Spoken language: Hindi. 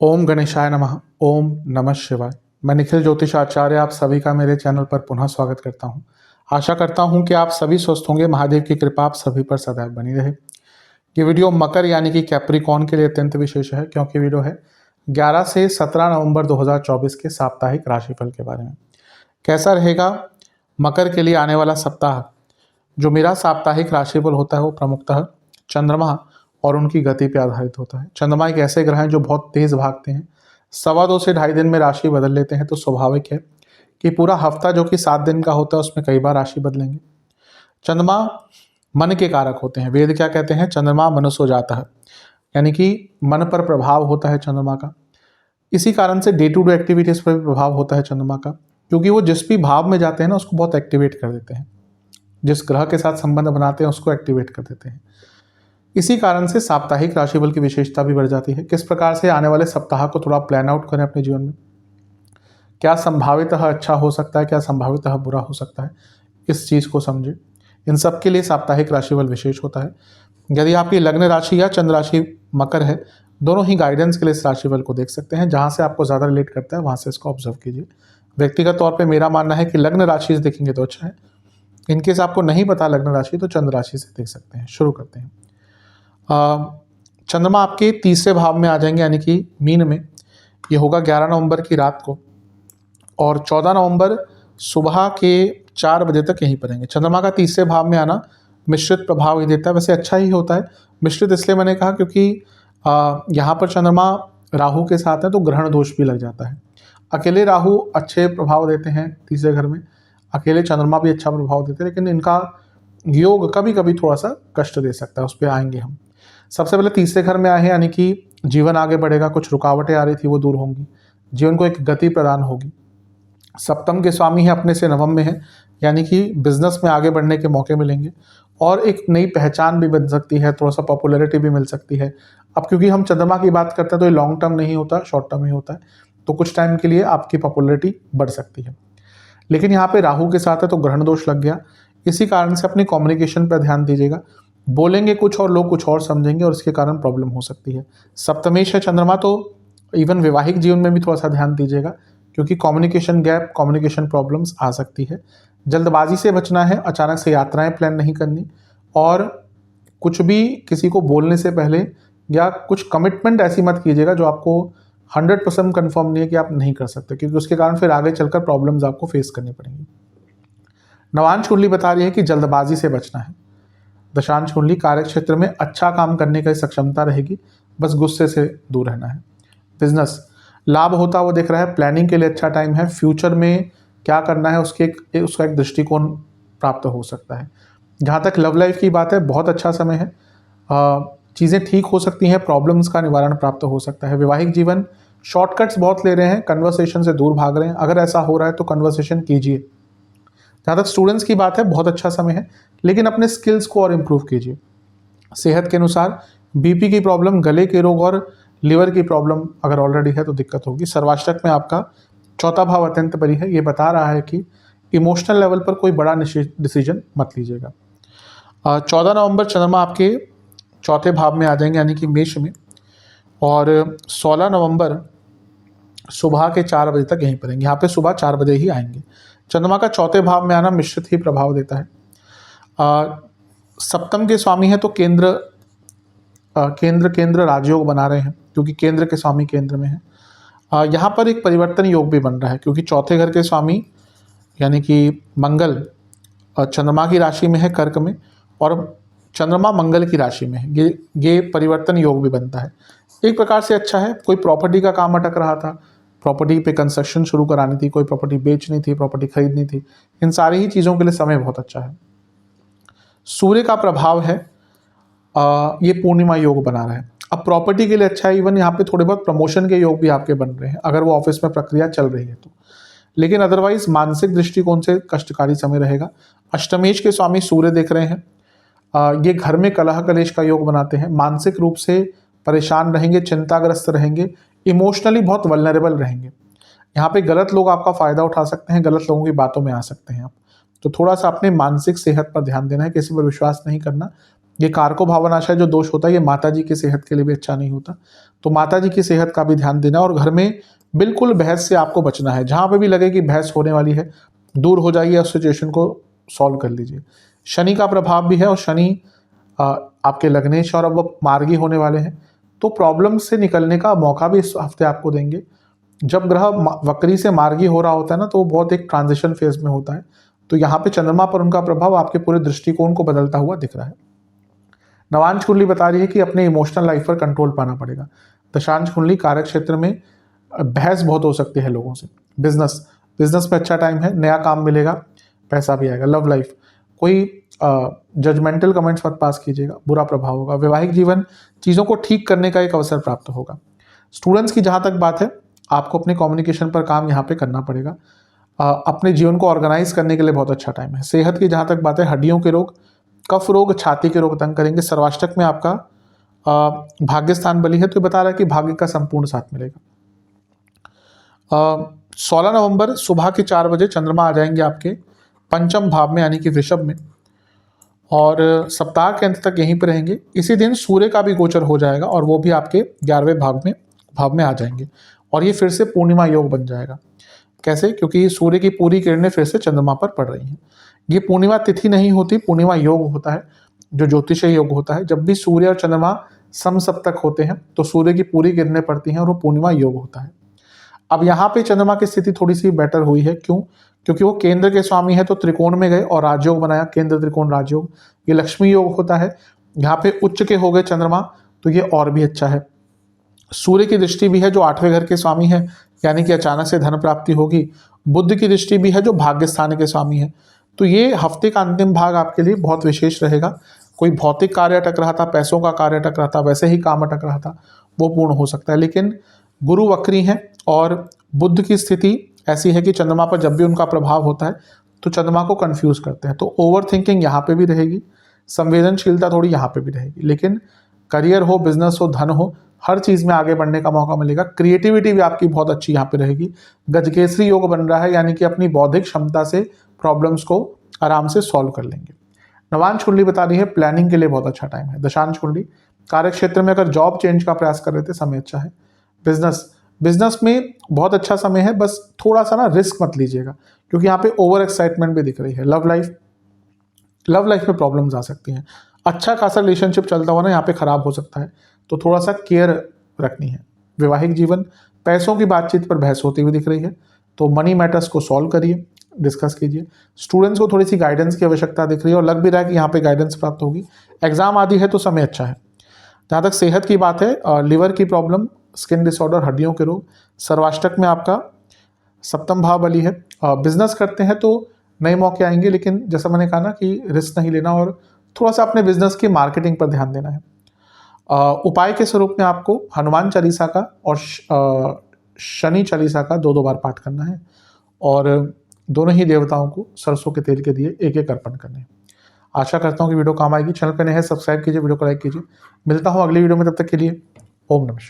ओम गणेशाय नमः। ओम नमः शिवाय। मैं निखिल ज्योतिष आचार्य आप सभी का मेरे चैनल पर पुनः स्वागत करता हूं। आशा करता हूं कि आप सभी स्वस्थ होंगे। महादेव की कृपा आप सभी पर सदैव बनी रहे। ये वीडियो मकर यानी कि कैप्रिकॉर्न के लिए अत्यंत विशेष है, क्योंकि वीडियो है 11 से 17 नवंबर 2024 के साप्ताहिक राशिफल के बारे में। कैसा रहेगा मकर के लिए आने वाला सप्ताह। जो मेरा साप्ताहिक राशिफल होता है वो प्रमुखतः चंद्रमा और उनकी गति पर आधारित होता है। चंद्रमा एक ऐसे ग्रह हैं जो बहुत तेज भागते हैं, 2.25 से 2.5 दिन में राशि बदल लेते हैं। तो स्वाभाविक है कि पूरा हफ्ता जो कि 7 दिन का होता है उसमें कई बार राशि बदलेंगे। चंद्रमा मन के कारक होते हैं। वेद क्या कहते हैं? चंद्रमा मनसो जाता है, यानी कि मन पर प्रभाव होता है चंद्रमा का। इसी कारण से डे टू डे एक्टिविटीज पर भी प्रभाव होता है चंद्रमा का, क्योंकि वो जिस भी भाव में जाते हैं ना उसको बहुत एक्टिवेट कर देते हैं। जिस ग्रह के साथ संबंध बनाते हैं उसको एक्टिवेट कर देते हैं। इसी कारण से साप्ताहिक राशिफल की विशेषता भी बढ़ जाती है। किस प्रकार से आने वाले सप्ताह को थोड़ा प्लान आउट करें अपने जीवन में, क्या संभावितः अच्छा हो सकता है, क्या संभावितः बुरा हो सकता है, इस चीज़ को समझें। इन सब के लिए साप्ताहिक राशिफल विशेष होता है। यदि आपकी लग्न राशि या चंद्र राशि मकर है, दोनों ही गाइडेंस के लिए इस राशिफल को देख सकते हैं। जहाँ से आपको ज़्यादा रिलेट करता है वहाँ से इसको ऑब्जर्व कीजिए। व्यक्तिगत तौर पर मेरा मानना है कि लग्न राशि से देखेंगे तो अच्छा है। इनकेस आपको नहीं पता लग्न राशि, तो चंद्र राशि से देख सकते हैं। शुरू करते हैं। चंद्रमा आपके तीसरे भाव में आ जाएंगे, यानी कि मीन में। ये होगा 11 नवंबर की रात को, और 14 नवंबर सुबह के 4 बजे तक यहीं पर रहेंगे। चंद्रमा का तीसरे भाव में आना मिश्रित प्रभाव ही देता है। वैसे अच्छा ही होता है। मिश्रित इसलिए मैंने कहा क्योंकि यहाँ पर चंद्रमा राहु के साथ है तो ग्रहण दोष भी लग जाता है। अकेले राहु अच्छे प्रभाव देते हैं तीसरे घर में, अकेले चंद्रमा भी अच्छा प्रभाव देते हैं, लेकिन इनका योग कभी कभी थोड़ा सा कष्ट दे सकता है। उस पर आएंगे हम। सबसे पहले तीसरे घर में आए हैं, यानी कि जीवन आगे बढ़ेगा। कुछ रुकावटें आ रही थी वो दूर होंगी, जीवन को एक गति प्रदान होगी। सप्तम के स्वामी है, अपने से नवम में है, यानी कि बिजनेस में आगे बढ़ने के मौके मिलेंगे और एक नई पहचान भी बन सकती है, थोड़ा सा पॉपुलैरिटी भी मिल सकती है। अब क्योंकि हम चंद्रमा की बात करते हैं तो ये लॉन्ग टर्म नहीं होता, शॉर्ट टर्म ही होता है। तो कुछ टाइम के लिए आपकी पॉपुलैरिटी बढ़ सकती है। लेकिन यहाँ पे राहु के साथ है तो ग्रहण दोष लग गया। इसी कारण से अपनी कम्युनिकेशन पर ध्यान दीजिएगा। बोलेंगे कुछ और लोग कुछ और समझेंगे और इसके कारण प्रॉब्लम हो सकती है। सप्तमेश है चंद्रमा, तो इवन वैवाहिक जीवन में भी थोड़ा सा ध्यान दीजिएगा, क्योंकि कम्युनिकेशन गैप, कम्युनिकेशन प्रॉब्लम्स आ सकती है। जल्दबाजी से बचना है, अचानक से यात्राएं प्लान नहीं करनी, और कुछ भी किसी को बोलने से पहले या कुछ कमिटमेंट ऐसी मत कीजिएगा जो आपको 100% कन्फर्म नहीं है कि आप नहीं कर सकते, क्योंकि उसके कारण फिर आगे चलकर प्रॉब्लम्स आपको फेस करनी पड़ेंगी। नवांश कुंडली बता रही है कि जल्दबाजी से बचना है। दशांश कुंडली कार्य क्षेत्र में अच्छा काम करने की सक्षमता रहेगी, बस गुस्से से दूर रहना है। बिजनेस लाभ होता वो दिख रहा है। प्लानिंग के लिए अच्छा टाइम है। फ्यूचर में क्या करना है उसका एक दृष्टिकोण प्राप्त हो सकता है। जहाँ तक लव लाइफ की बात है, बहुत अच्छा समय है। चीज़ें ठीक हो सकती हैं, प्रॉब्लम्स का निवारण प्राप्त हो सकता है। वैवाहिक जीवन शॉर्टकट्स बहुत ले रहे हैं, कन्वर्सेशन से दूर भाग रहे हैं। अगर ऐसा हो रहा है तो कन्वर्सेशन कीजिए। जहाँ तक स्टूडेंट्स की बात है, बहुत अच्छा समय है, लेकिन अपने स्किल्स को और इम्प्रूव कीजिए। सेहत के अनुसार बीपी की प्रॉब्लम, गले के रोग और लिवर की प्रॉब्लम अगर ऑलरेडी है तो दिक्कत होगी। सर्वाष्टक में आपका चौथा भाव अत्यंत बड़ी है। ये बता रहा है कि इमोशनल लेवल पर कोई बड़ा डिसीजन मत लीजिएगा। 14 नवंबर चंद्रमा आपके चौथे भाव में आ जाएंगे, यानी कि मेष में, और 16 नवंबर सुबह के 4 बजे तक यहीं पर रहेंगे। यहाँ पे सुबह 4 बजे ही आएंगे। चंद्रमा का चौथे भाव में आना मिश्रित ही प्रभाव देता है। सप्तम के स्वामी है तो केंद्र राजयोग बना रहे हैं, क्योंकि केंद्र के स्वामी केंद्र में है। यहाँ पर एक परिवर्तन योग भी बन रहा है, क्योंकि चौथे घर के स्वामी यानी कि मंगल चंद्रमा की राशि में है, कर्क में, और चंद्रमा मंगल की राशि में है। ये परिवर्तन योग भी बनता है। एक प्रकार से अच्छा है। कोई प्रॉपर्टी का काम अटक रहा था, प्रॉपर्टी पे कंस्ट्रक्शन शुरू करानी थी, कोई प्रॉपर्टी बेचनी थी, प्रॉपर्टी खरीदनी थी, इन सारी ही चीज़ों के लिए समय बहुत अच्छा है। सूर्य का प्रभाव है, ये पूर्णिमा योग बना रहा है। अब प्रॉपर्टी के लिए अच्छा है। इवन यहाँ पे थोड़े बहुत प्रमोशन के योग भी आपके बन रहे हैं, अगर वो ऑफिस में प्रक्रिया चल रही है तो। लेकिन अदरवाइज मानसिक दृष्टिकोण से कष्टकारी समय रहेगा। अष्टमेश के स्वामी सूर्य देख रहे हैं। ये घर में कलह कलेश का योग बनाते हैं। मानसिक रूप से परेशान रहेंगे, चिंताग्रस्त रहेंगे, इमोशनली बहुत वल्नरेबल रहेंगे। यहाँ पे गलत लोग आपका फ़ायदा उठा सकते हैं, गलत लोगों की बातों में आ सकते हैं आप। तो थोड़ा सा अपने मानसिक सेहत पर ध्यान देना है, किसी पर विश्वास नहीं करना। ये कारको भावनाशय जो दोष होता है ये माता जी की सेहत के लिए भी अच्छा नहीं होता। तो माता जी की सेहत का भी ध्यान देना, और घर में बिल्कुल बहस से आपको बचना है। जहाँ पे भी लगे कि बहस होने वाली है, दूर हो जाइए, उस सिचुएशन को सॉल्व कर लीजिए। शनि का प्रभाव भी है, और शनि आपके लग्नेश और अब मार्गी होने वाले हैं, तो प्रॉब्लम से निकलने का मौका भी इस हफ्ते आपको देंगे। जब ग्रह वक्री से मार्गी हो रहा होता है ना, तो वो बहुत एक ट्रांजिशन फेज में होता है। तो यहाँ पे चंद्रमा पर उनका प्रभाव आपके पूरे दृष्टिकोण को बदलता हुआ दिख रहा है। नवांश कुंडली बता रही है कि अपने इमोशनल लाइफ पर कंट्रोल पाना पड़ेगा। दशांश कुंडली कार्य क्षेत्र में बहस बहुत हो सकती है लोगों से। बिजनेस में अच्छा टाइम है, नया काम मिलेगा, पैसा भी आएगा। लव लाइफ, कोई जजमेंटल कमेंट्स मत पास कीजिएगा, बुरा प्रभाव होगा। वैवाहिक जीवन, चीज़ों को ठीक करने का एक अवसर प्राप्त होगा। स्टूडेंट्स की जहाँ तक बात है, आपको अपने कम्युनिकेशन पर काम यहाँ पे करना पड़ेगा। अपने जीवन को ऑर्गेनाइज करने के लिए बहुत अच्छा टाइम है। सेहत की जहाँ तक बात है, हड्डियों के रोग, कफ रोग, छाती के रोग तंग करेंगे। सर्वाष्टक में आपका भाग्य स्थान बली है, तो बता रहा है कि भाग्य का संपूर्ण साथ मिलेगा। 16 नवंबर सुबह के 4 बजे चंद्रमा आ जाएंगे आपके पंचम भाव में, यानी कि वृषभ में, और सप्ताह के अंत तक यहीं पर रहेंगे। इसी दिन सूर्य का भी गोचर हो जाएगा, और वो भी आपके 11वें भाव में आ जाएंगे, और ये फिर से पूर्णिमा योग बन जाएगा। कैसे? क्योंकि सूर्य की पूरी किरणें फिर से चंद्रमा पर पड़ रही हैं। ये पूर्णिमा तिथि नहीं होती, पूर्णिमा योग होता है, जो ज्योतिषीय योग होता है। जब भी सूर्य और चंद्रमा समसप्तक होते हैं तो सूर्य की पूरी किरणें पड़ती हैं, और वो पूर्णिमा योग होता है। अब यहाँ पे चंद्रमा की स्थिति थोड़ी सी बेटर हुई है। क्यों? क्योंकि वो केंद्र के स्वामी है, तो त्रिकोण में गए और राजयोग बनाया, केंद्र त्रिकोण राजयोग। ये लक्ष्मी योग होता है। यहाँ पे उच्च के हो गए चंद्रमा, तो ये और भी अच्छा है। सूर्य की दृष्टि भी है, जो 8वें घर के स्वामी है, यानी कि अचानक से धन प्राप्ति होगी। बुध की दृष्टि भी है, जो भाग्य स्थान के स्वामी है। तो ये हफ्ते का अंतिम भाग आपके लिए बहुत विशेष रहेगा। कोई भौतिक कार्य अटक रहा था, पैसों का कार्य अटक रहा था, वैसे ही काम अटक रहा था, वो पूर्ण हो सकता है। लेकिन गुरु वक्री हैं, और बुध की स्थिति ऐसी है कि चंद्रमा पर जब भी उनका प्रभाव होता है तो चंद्रमा को कंफ्यूज करते हैं। तो ओवर थिंकिंग यहाँ पे भी रहेगी, संवेदनशीलता थोड़ी यहाँ पे भी रहेगी। लेकिन करियर हो, बिजनेस हो, धन हो, हर चीज़ में आगे बढ़ने का मौका मिलेगा। क्रिएटिविटी भी आपकी बहुत अच्छी यहाँ पे रहेगी। गजकेसरी योग बन रहा है, यानी कि अपनी बौद्धिक क्षमता से प्रॉब्लम्स को आराम से सॉल्व कर लेंगे। नवांश कुंडली बता रही है प्लानिंग के लिए बहुत अच्छा टाइम है। दशांश कुंडली, कार्य क्षेत्र में अगर जॉब चेंज का प्रयास कर रहे थे, समय अच्छा है। बिजनेस में बहुत अच्छा समय है, बस थोड़ा सा ना रिस्क मत लीजिएगा, क्योंकि यहाँ पे ओवर एक्साइटमेंट भी दिख रही है। लव लाइफ में प्रॉब्लम्स आ सकती हैं। अच्छा खासा रिलेशनशिप चलता हुआ ना यहाँ पे खराब हो सकता है, तो थोड़ा सा केयर रखनी है। वैवाहिक जीवन, पैसों की बातचीत पर बहस होती हुई दिख रही है, तो मनी मैटर्स को सॉल्व करिए, डिस्कस कीजिए। स्टूडेंट्स को थोड़ी सी गाइडेंस की आवश्यकता दिख रही है, और लग भी रहा है कि यहाँ पे गाइडेंस प्राप्त होगी। एग्जाम आदि है तो समय अच्छा है। जहाँ तक सेहत की बात है, लिवर की प्रॉब्लम, स्किन डिसऑर्डर, हड्डियों के रोग। सर्वाष्टक में आपका सप्तम भाव बली है। बिजनेस करते हैं तो नए मौके आएंगे, लेकिन जैसा मैंने कहा ना कि रिस्क नहीं लेना, और थोड़ा सा अपने बिजनेस की मार्केटिंग पर ध्यान देना है। उपाय के स्वरूप में आपको हनुमान चालीसा का और शनि चालीसा का 2-2 बार पाठ करना है, और दोनों ही देवताओं को सरसों के तेल के दिए एक अर्पण करने हैं। आशा करता हूँ कि वीडियो काम आएगी। चैनल पर नए हैं, सब्सक्राइब कीजिए, वीडियो को लाइक कीजिए। मिलता हूँ अगली वीडियो में, तब तक के लिए ओम नमः शिवाय।